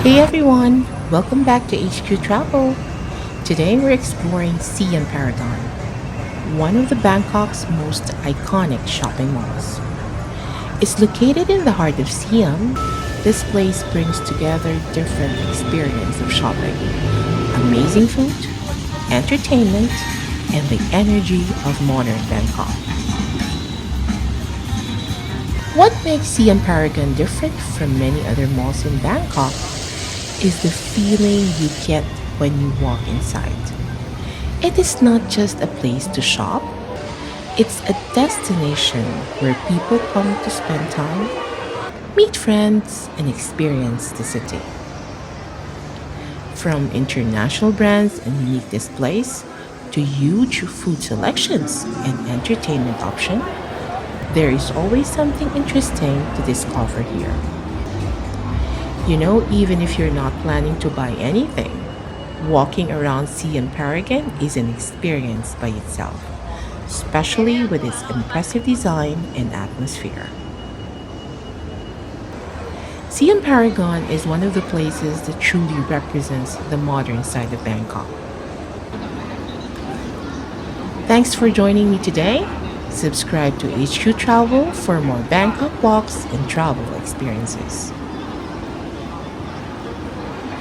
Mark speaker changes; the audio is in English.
Speaker 1: Hey everyone, welcome back to HQ Travel. Today we're exploring Siam Paragon, one of the Bangkok's most iconic shopping malls. It's located in the heart of Siam. This place brings together different experience of shopping, amazing food, entertainment, and the energy of modern Bangkok. What makes Siam Paragon different from many other malls in Bangkok is the feeling you get when you walk inside. It is not just a place to shop, it's a destination where people come to spend time, meet friends, and experience the city. From international brands and unique displays to huge food selections and entertainment options, there is always something interesting to discover here. Even if you're not planning to buy anything, walking around Siam Paragon is an experience by itself, especially with its impressive design and atmosphere. Siam Paragon is one of the places that truly represents the modern side of Bangkok. Thanks for joining me today. Subscribe to HQ Travel for more Bangkok walks and travel experiences.